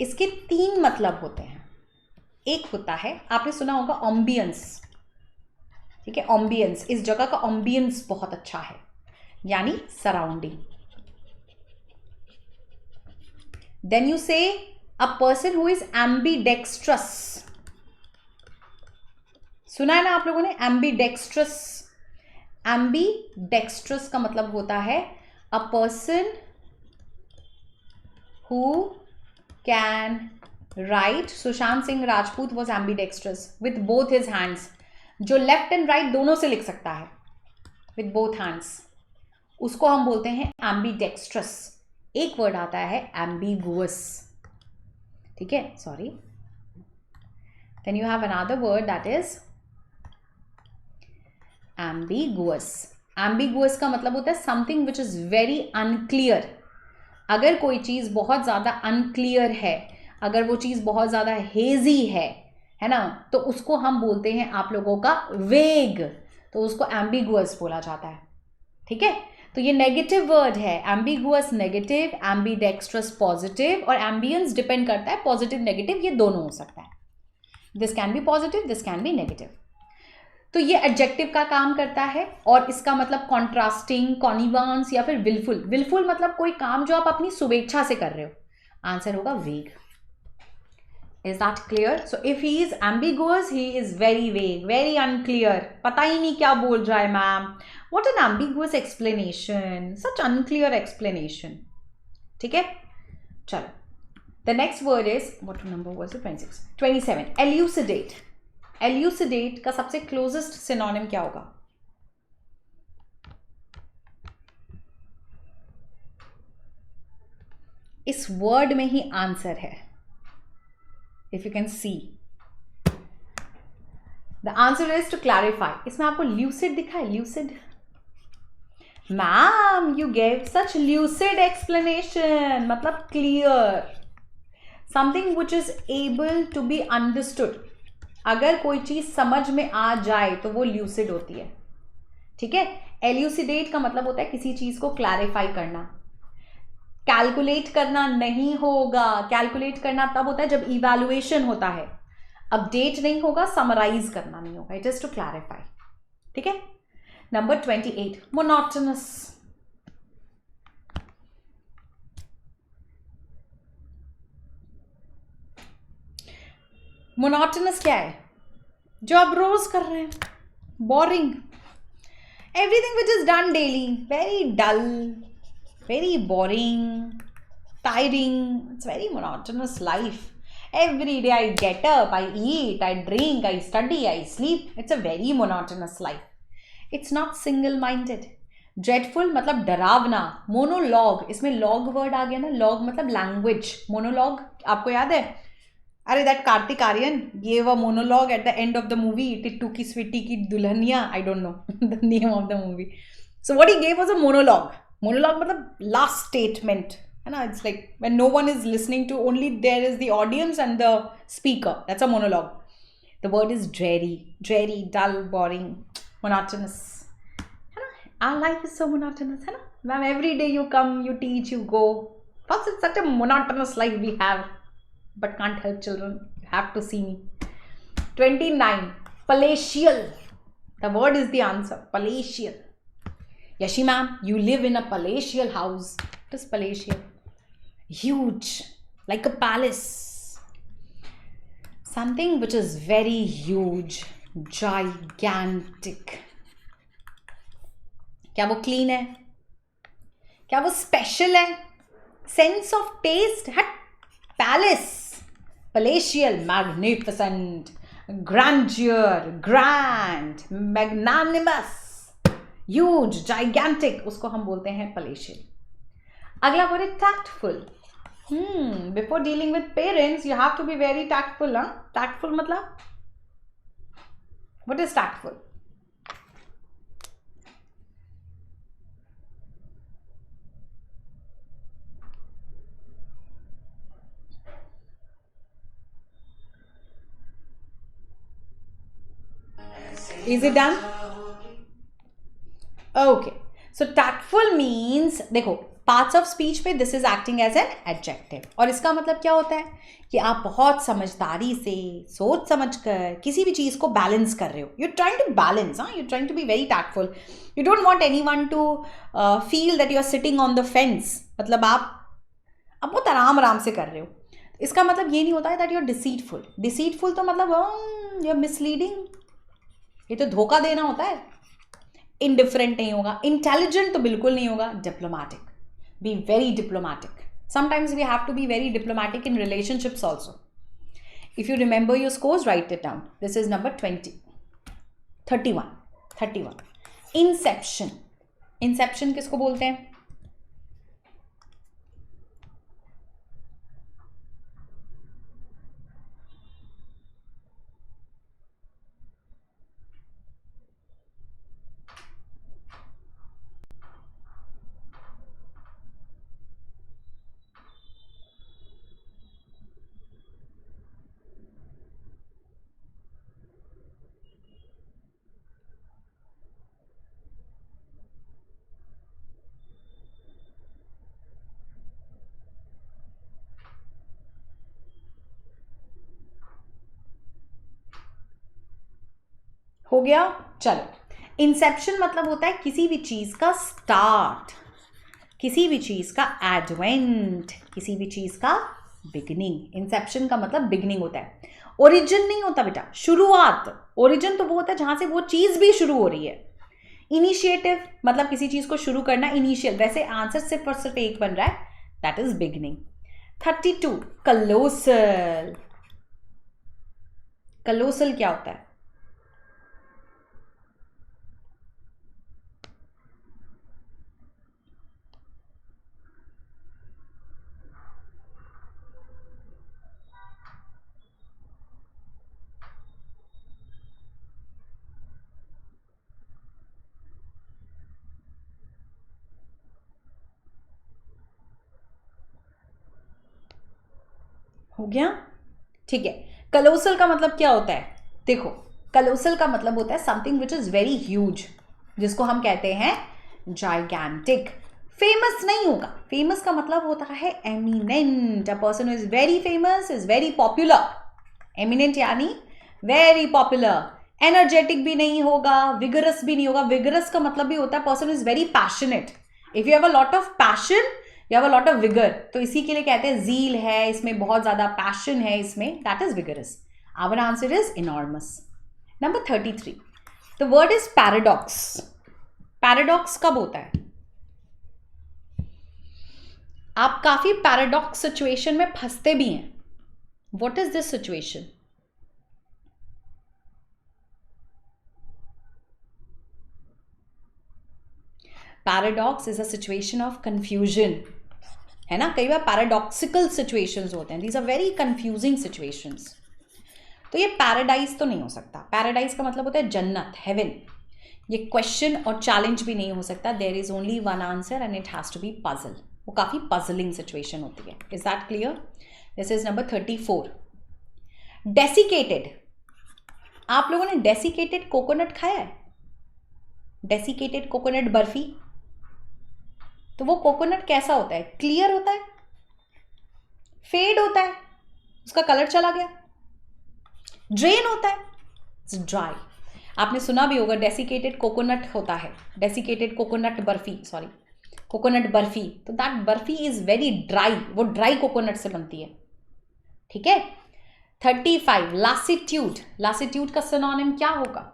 इसके 3 मतलब होते हैं. एक होता है, आपने सुना होगा, ऑम्बियंस. ठीक है. ऑम्बियंस, इस जगह का ऑम्बियंस बहुत अच्छा है, यानी सराउंडिंग. देन यू से अ पर्सन हु इज एम्बीडेक्स्ट्रस. सुना है ना आप लोगों ने, एम्बीडेक्स्ट्रस. एम्बीडेक्स्ट्रस का मतलब होता है a person who can write. Sushant Singh Rajput was ambidextrous with both his hands. जो लेफ्ट एंड राइट दोनों से लिख सकता है with both hands, उसको हम बोलते हैं ambidextrous. एक वर्ड आता है ambiguous. ठीक है, sorry. then you have another word that is ambiguous. Ambiguous का मतलब होता है something which is very unclear. अगर कोई चीज बहुत ज्यादा अनक्लियर है, अगर वो चीज बहुत ज्यादा हेजी है ना, तो उसको हम बोलते हैं आप लोगों का वेग. तो उसको एम्बिगुअस बोला जाता है. ठीक है. तो ये नेगेटिव वर्ड है. एम्बिगुअस नेगेटिव, एम्बीडेक्स्ट्रस पॉजिटिव, और एम्बियंस डिपेंड करता है पॉजिटिव नेगेटिव, ये दोनों हो सकता है. This can be positive, this can be negative. तो ये एडजेक्टिव का काम करता है, और इसका मतलब कॉन्ट्रास्टिंग, कॉनिवांस या फिर विलफुल. विलफुल मतलब कोई काम जो आप अपनी स्वेच्छा से कर रहे हो. आंसर होगा vague. Is that clear? So if he is ambiguous, he is very vague, very unclear. पता ही नहीं क्या बोल रहा है ma'am. What an ambiguous explanation, such unclear explanation. ठीक है. चलो, the next word is, what number was it? 26. 27. Elucidate. Elucidate का सबसे क्लोजेस्ट सिनोनिम क्या होगा? इस वर्ड में ही आंसर है. If you can see, the answer is to clarify. इसमें आपको ल्यूसिड दिखा है? Lucid. Ma'am, you gave such lucid explanation. मतलब clear, something which is able to be understood. अगर कोई चीज समझ में आ जाए तो वो ल्यूसिड होती है. ठीक है. एल्यूसिडेट का मतलब होता है किसी चीज को क्लैरिफाई करना. कैलकुलेट करना नहीं होगा. कैलकुलेट करना तब होता है जब इवैल्यूएशन होता है. अपडेट नहीं होगा, समराइज करना नहीं होगा. It is to clarify. ठीक है. नंबर 28. मोनोटोनस. मोनोटोनस क्या है? जो आप रोज कर रहे हैं. Boring. Everything which is done daily very dull, very boring, tiring. It's very monotonous life. Every day I get up, I eat, I drink, I study, I sleep. It's a very monotonous life. It's not single-minded. Dreadful मतलब डरावना. Monologue, इसमें log word आ गया ना. log मतलब language. Monologue आपको याद है? अरे that Kartik Aaryan gave a monologue at the end of the movie. Tittu की स्वीटी की Dulhania. I don't know the name of the movie. So what he gave was a monologue. Monologue मतलब last statement है ना. It's like when no one is listening to, only there is the audience and the speaker. That's a monologue. The word is dreary, dull, boring, monotonous है ना. Our life is so monotonous है ना. Ma'am, every day you come, you teach, you go. First, it's such a monotonous life we have, but can't help children. You have to see me. 29. Palatial. The word is the answer. Palatial. Yashi ma'am, you live in a palatial house. What is palatial? Huge, like a palace. Something which is very huge, gigantic. क्या वो clean है? क्या वो special है? Sense of taste है? Palace, palatial, magnificent, grandeur, grand, magnanimous. Huge, gigantic, उसको हम बोलते हैं पलेशियल. अगला वर्ड है tactful. Before dealing with parents you have to be very tactful. Tactful मतलब what is tactful? Is it done? Okay, so tactful means, देखो parts of speech पे this is acting as an adjective. और इसका मतलब क्या होता है कि आप बहुत समझदारी से, सोच समझ कर किसी भी चीज़ को बैलेंस कर रहे हो. You trying to balance. You trying to be very tactful. You don't want any one to feel that you are sitting on the fence. मतलब आप बहुत आराम से कर रहे हो. इसका मतलब ये नहीं होता है that you are deceitful. Deceitful तो मतलब यू आर मिसलीडिंग. ये तो धोखा देना होता है. इंडिफरेंट नहीं होगा. इंटेलिजेंट तो बिल्कुल नहीं होगा. Diplomatic. Be very diplomatic. Sometimes we have to be very diplomatic in relationships also. If you remember your scores, write it down. This is number 20. 31. Inception. Inception किसको बोलते हैं? हो गया. चलो, इंसेप्शन मतलब होता है किसी भी चीज का स्टार्ट, किसी भी चीज का एडवेंट, किसी भी चीज का बिगिनिंग. इंसेप्शन का मतलब बिगिनिंग होता है. ओरिजिन नहीं होता बेटा, शुरुआत. ओरिजिन तो वो होता है जहां से वो चीज भी शुरू हो रही है. इनिशिएटिव मतलब किसी चीज को शुरू करना, इनिशियल. वैसे आंसर सिर्फ और सिर्फ एक बन रहा है, दैट इज बिगिनिंग. 32. कलोसल. कलोसल क्या होता है? हो गया. ठीक है. कलोसल का मतलब क्या होता है? देखो, कलोसल का मतलब होता है something which is very huge, जिसको हम कहते हैं जाइगैंटिक. फेमस नहीं होगा. फेमस का मतलब होता है eminent. A person is very famous, is very popular. Eminent यानी वेरी पॉपुलर. एनर्जेटिक भी नहीं होगा, विगरस भी नहीं होगा. विगरस का मतलब भी होता है person is very passionate. If you have a lot of passion, you have a lot of vigour. तो इसी के लिए कहते हैं जील है इसमें, बहुत ज्यादा पैशन है इसमें, that is vigorous. Our answer is enormous. Number 33. The word is paradox. Paradox कब होता है? आप काफी पैराडॉक्स सिचुएशन में फंसते भी हैं. What is this situation? Paradox is a situation of confusion. है ना, कई बार पैराडॉक्सिकल सिचुएशंस होते हैं. These are very confusing situations. तो ये पैराडाइज तो नहीं हो सकता. पैराडाइज का मतलब होता है जन्नत, हेवन. ये क्वेश्चन और चैलेंज भी नहीं हो सकता. There is only one answer and it has to be puzzle. वो काफ़ी पजलिंग सिचुएशन होती है. Is that clear? This is number 34. Desiccated. आप लोगों ने डेसिकेटेड कोकोनट खाया है? Desiccated coconut barfi. तो वो कोकोनट कैसा होता है? क्लियर होता है, फेड होता है, उसका कलर चला गया, ड्रेन होता है, ड्राई. आपने सुना भी होगा डेसिकेटेड कोकोनट होता है, desiccated coconut barfi, sorry coconut barfi. तो that barfi is very dry. वो ड्राई कोकोनट से बनती है. ठीक है. 35. लासिट्यूड. लासिट्यूड का सिनोनिम क्या होगा?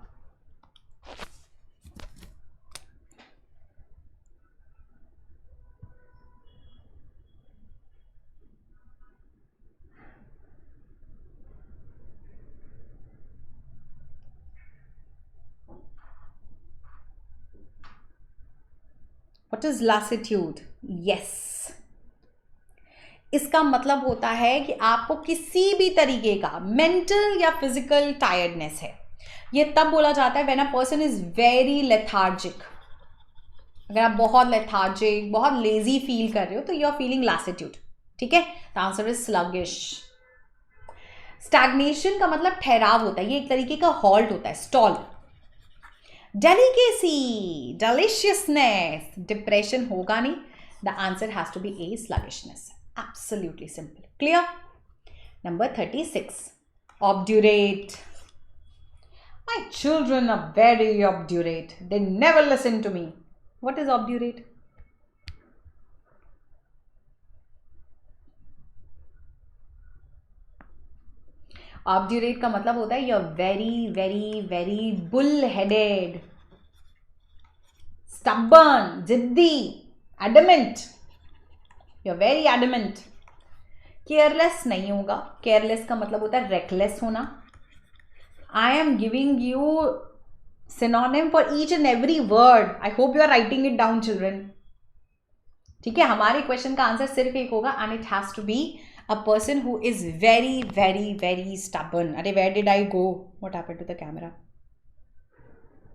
What is lassitude? Yes. इसका मतलब होता है कि आपको किसी भी तरीके का मेंटल या फिजिकल टायर्डनेस है. ये तब बोला जाता है when a person is very lethargic. अगर आप बहुत लेथार्जिक, बहुत लेजी फील कर रहे हो तो यू आर फीलिंग लैसिट्यूड. ठीक है. The answer is sluggish. Stagnation का मतलब ठहराव होता है. ये एक तरीके का हॉल्ट होता है, स्टॉल. डेलिकेसी, डिलीशियसनेस. डिप्रेशन होगा नहीं. The answer has to be a, sluggishness. Absolutely simple. Clear? Number 36. Obdurate. My children are very obdurate. They never listen to me. What is obdurate? Obdurate का मतलब होता है you're very very very bull-headed, stubborn, जिद्दी, adamant. You're very adamant. Careless नहीं होगा. Careless का मतलब होता है reckless होना. I am giving you synonym for each and every word. I hope you are writing it down, children. ठीक है. हमारे क्वेश्चन का आंसर सिर्फ एक होगा and it has to be a person who is very very very stubborn. अरे where did I go? What happened to the camera?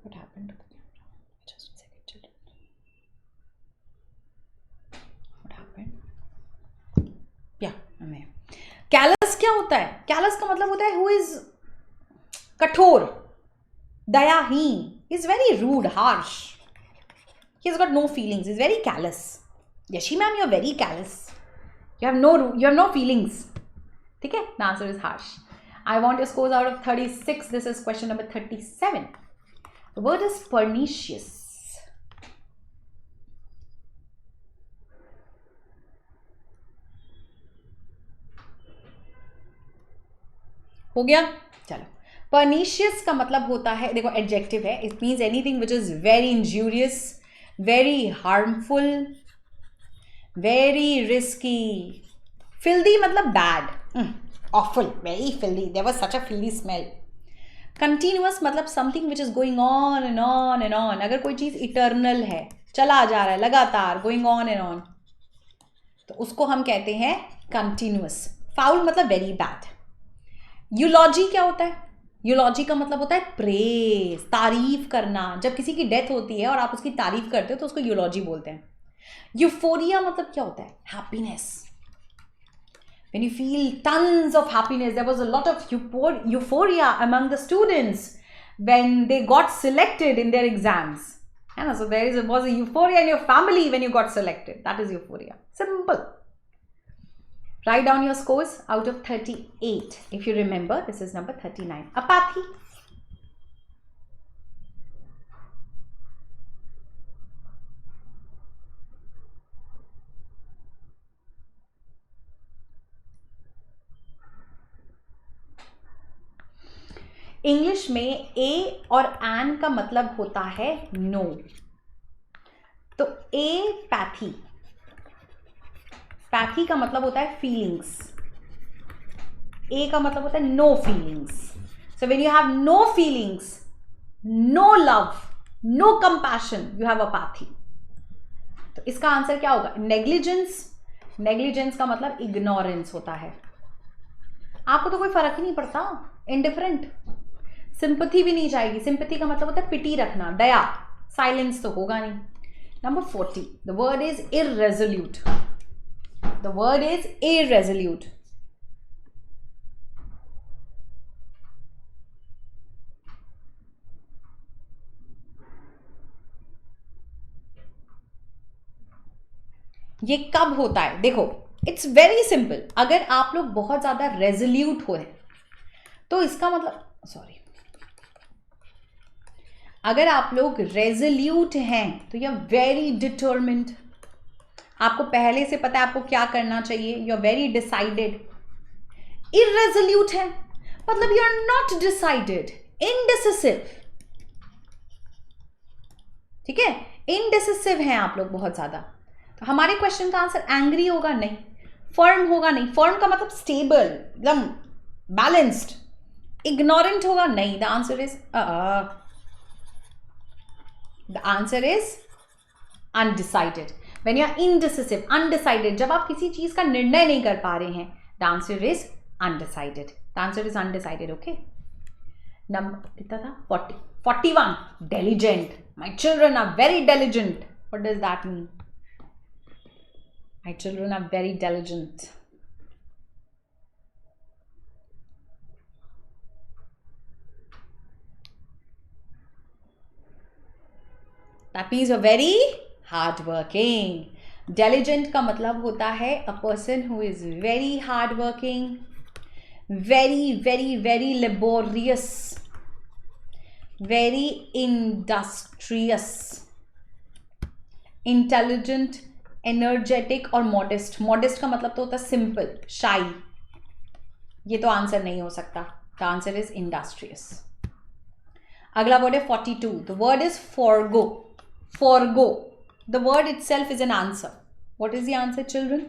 What happened to the camera? Just a second, children. What happened? Yeah, I'm here. Callous क्या होता है? Callous का मतलब होता है who is कठोर, दयाहीन. He's very rude, harsh. He's got no feelings. He's very callous. Yashi ma'am, you're very callous. You have no feelings. ठीक है. The answer is harsh. I want your scores out of 36. This is question number 37. The word is pernicious. हो गया. चलो. Pernicious का मतलब होता है, देखो एडजेक्टिव है. It means anything which is very injurious, very harmful, very risky. Filthy मतलब bad, awful, very filthy. There was such a filthy smell. Continuous मतलब something which is going on and on and on. अगर कोई चीज़ eternal है, चला जा रहा है लगातार, going on and on, तो उसको हम कहते हैं continuous. Foul मतलब very bad. Eulogy क्या होता है? यूलॉजी का मतलब होता है प्रेज, तारीफ करना. जब किसी की डेथ होती है और आप उसकी तारीफ करते हो तो उसको यूलॉजी बोलते हैं. यूफोरिया मतलब क्या होता है? Happiness. When you feel tons of happiness, there was a lot of euphoria among the students when they got selected in their exams. So there was a euphoria in your family when you got selected. That is euphoria. Simple. Write down your scores out of 38. If you remember, this is number 39. Apathy. English में ए और N का मतलब होता है no. तो ए pathy, pathy का मतलब होता है फीलिंग्स, ए का मतलब होता है no feelings. So when you have no feelings, no love, no compassion, you have apathy. तो इसका आंसर क्या होगा? नेग्लिजेंस। नेग्लिजेंस का मतलब इग्नोरेंस होता है, आपको तो कोई फर्क ही नहीं पड़ता, इंडिफरेंट। सिंपथी भी नहीं जाएगी, सिंपथी का मतलब होता है पिटी रखना, दया। साइलेंस तो होगा नहीं। Number 40, the word is irresolute. The word is irresolute. ये कब होता है? देखो, इट्स वेरी सिंपल। अगर आप लोग बहुत ज्यादा रेजोल्यूट हो रहे तो इसका मतलब, सॉरी, अगर आप लोग रेजोल्यूट हैं तो यू आर वेरी डिटर्मिन्ड, आपको पहले से पता है आपको क्या करना चाहिए, you are very decided. Irresolute है मतलब you are not decided, indecisive. ठीक है, इनडिसिसिव हैं आप लोग बहुत ज्यादा। तो हमारे क्वेश्चन का आंसर एंग्री होगा नहीं, फर्म होगा नहीं। फर्म का मतलब स्टेबल, एकदम बैलेंस्ड। इग्नोरेंट होगा नहीं। The answer is undecided. When you are indecisive, undecided, जब आप किसी चीज का निर्णय नहीं कर पा रहे हैं, the answer is undecided. The answer is undecided. Okay, number कितना था? 40। 41, diligent. My children are very diligent. What does that mean? My children are very diligent. That means you're very hardworking. Diligent का मतलब होता है a person who is very hardworking, very, very, very laborious, very industrious, intelligent, energetic और modest. Modest का मतलब तो होता है simple, shy. ये तो आंसर नहीं हो सकता। The answer is industrious. अगला वर्ड है 42. The word is forgo. Forgo. The word itself is an answer. What is the answer, children?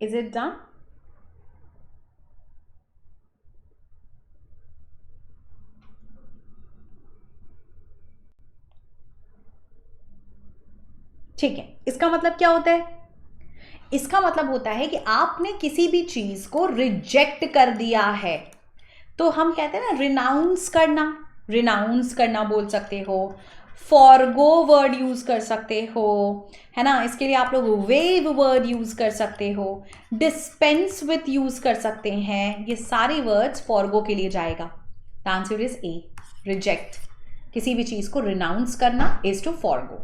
Is it done? ठीक है, इसका मतलब क्या होता है? इसका मतलब होता है कि आपने किसी भी चीज को रिजेक्ट कर दिया है, तो हम कहते हैं ना रिनाउंस करना। रिनाउंस करना बोल सकते हो, फॉरगो वर्ड यूज कर सकते हो, है ना। इसके लिए आप लोग वेव वर्ड यूज कर सकते हो, डिस्पेंस विथ यूज कर सकते हैं। ये सारे वर्ड्स फॉरगो के लिए जाएगा। The answer is a, reject. किसी भी चीज को रिनाउंस करना is to forgo.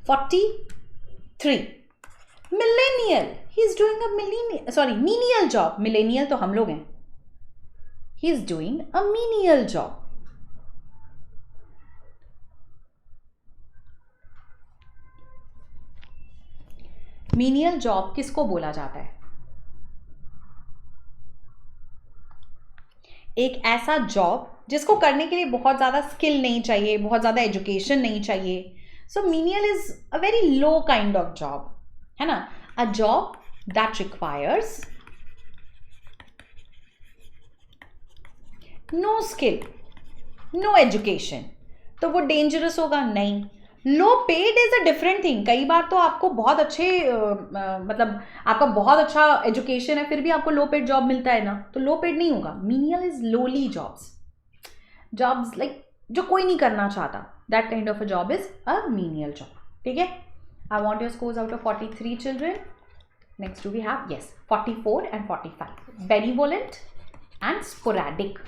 43, millennial. He is doing a millennial, sorry, menial job. Millennial तो हम लोग हैं। He is doing a menial job. Menial job किसको बोला जाता है? एक ऐसा जॉब जिसको करने के लिए बहुत ज्यादा स्किल नहीं चाहिए, बहुत ज्यादा एजुकेशन नहीं चाहिए। So menial is a very low kind of job, है ना। A job that requires no skill, no education, तो वो डेंजरस होगा नहीं। Low paid is a different thing. कई बार तो आपको बहुत अच्छे मतलब आपका बहुत अच्छा एजुकेशन है फिर भी आपको लो पेड जॉब मिलता है ना, तो लो पेड नहीं होगा। Menial is lowly jobs, jobs like जो कोई नहीं करना चाहता, that kind of a job is a menial job. ठीक है. I want your scores out of 43 children. Next we have 44 and 45. Benevolent and sporadic.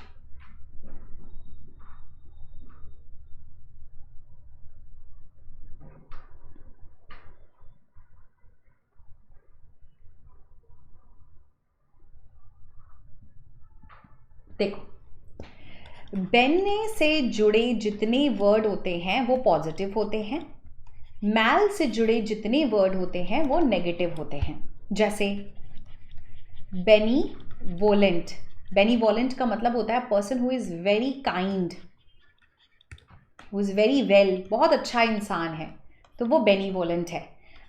देखो, बेने से जुड़े जितने वर्ड होते हैं वो पॉजिटिव होते हैं, मैल से जुड़े जितने वर्ड होते हैं वो नेगेटिव होते हैं. जैसे बेनीवोलेंट. बेनीवोलेंट का मतलब होता है person who is very kind, who is very well, बहुत अच्छा इंसान है, तो वो बेनीवोलेंट है.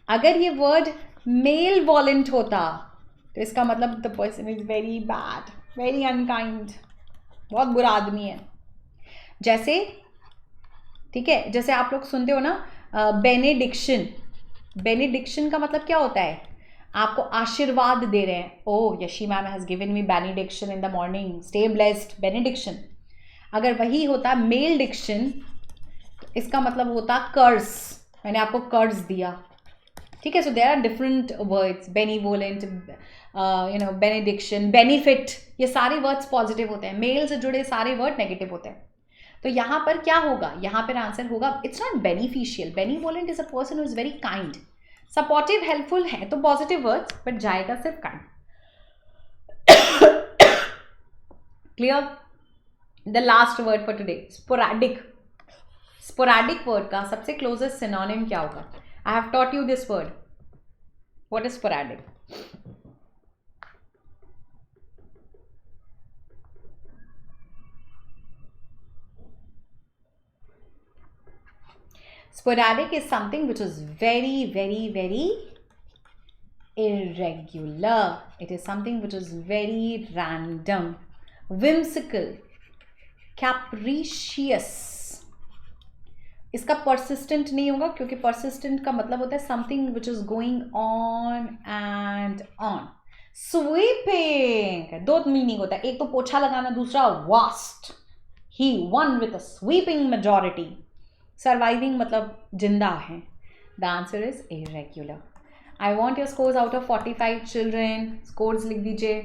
अगर ये वर्ड मेल वोलेंट होता तो इसका मतलब the person is very bad, very unkind, बहुत बुरा आदमी है. जैसे, ठीक है, जैसे आप लोग सुनते हो ना बेनेडिक्शन. बेनेडिक्शन का मतलब क्या होता है? आपको आशीर्वाद दे रहे हैं. Oh Yashi ma'am has given me benediction in the morning, stay blessed, benediction. अगर वही होता मेल डिक्शन, इसका मतलब होता कर्स, मैंने आपको कर्ज दिया. ठीक है. So there are different words. Benevolent, benediction, benefit, ये सारे वर्ड्स पॉजिटिव होते हैं. मेल से जुड़े सारे वर्ड नेगेटिव होते हैं. तो यहाँ पर क्या होगा? यहाँ पर आंसर होगा it's not beneficial. Benevolent is a person who is very kind. Supportive, helpful है तो पॉजिटिव वर्ड्स, बट जाएगा सिर्फ kind. Clear? The last word for today, sporadic. Sporadic word का सबसे क्लोजेस्ट सिनोनिम क्या होगा? I have taught you this word. What is sporadic? Sporadic is something which is very, very, very irregular. It is something which is very random, whimsical, capricious. इसका persistent नहीं होगा, क्योंकि persistent का मतलब होता है something which is going on and on. Sweeping, दो meaning होता है. एक तो पोछा लगाना, दूसरा vast. He won with a sweeping majority. Surviving मतलब जिंदा है. The answer is irregular. I want your scores out of 45 children. Scores लिख दीजिए.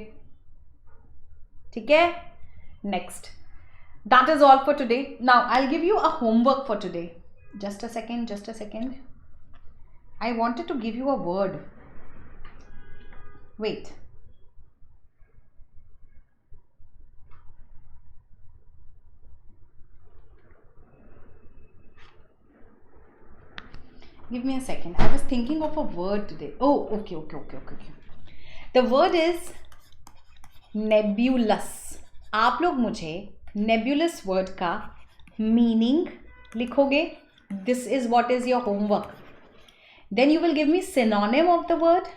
ठीक है. Next, that is all for today. Now I will give you a homework for today. Just a second. I wanted to give you a word. Wait. Give me a second. I was thinking of a word today. Oh, okay. The word is nebulous. आप लोग मुझे nebulous word का meaning लिखोगे. This is what is your homework. Then you will give me synonym of the word.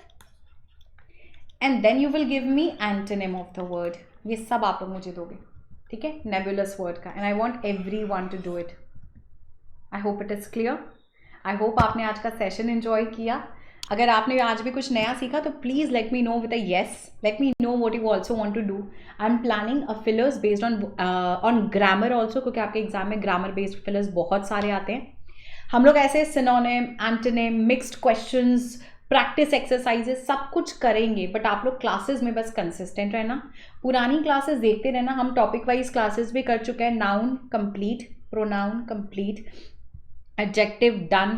And then you will give me antonym of the word. ये सब आप लोग मुझे दोगे. ठीक है. Nebulous word का. And I want everyone to do it. I hope it is clear. I hope आपने आज का सेशन एंजॉय किया. अगर आपने आज भी कुछ नया सीखा तो please let me know with a yes. Let me know what you also want to do. I am planning a fillers based on grammar also, क्योंकि आपके एग्जाम में ग्रामर बेस्ड फिलर्स बहुत सारे आते हैं. हम लोग ऐसे synonym, antonym, mixed questions, practice exercises सब कुछ करेंगे. बट आप लोग क्लासेस में बस कंसिस्टेंट रहना. पुरानी क्लासेस देखते रहना. हम टॉपिक वाइज क्लासेस भी कर चुके हैं. Noun complete, pronoun complete, adjective done,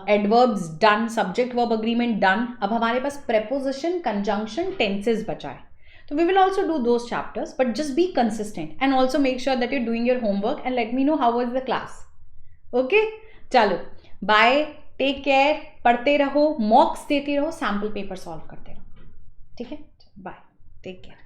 adverbs done, subject verb agreement done. अब हमारे पास प्रेपोजिशन, कंजंक्शन, टेंसेस बचा है. तो we will also do those chapters, but just be consistent and also make sure that you doing your homework and let me know how was the class. Okay, चलो bye, take care. पढ़ते रहो, मॉक्स देते रहो, sample paper solve करते रहो. ठीक है, bye, take care.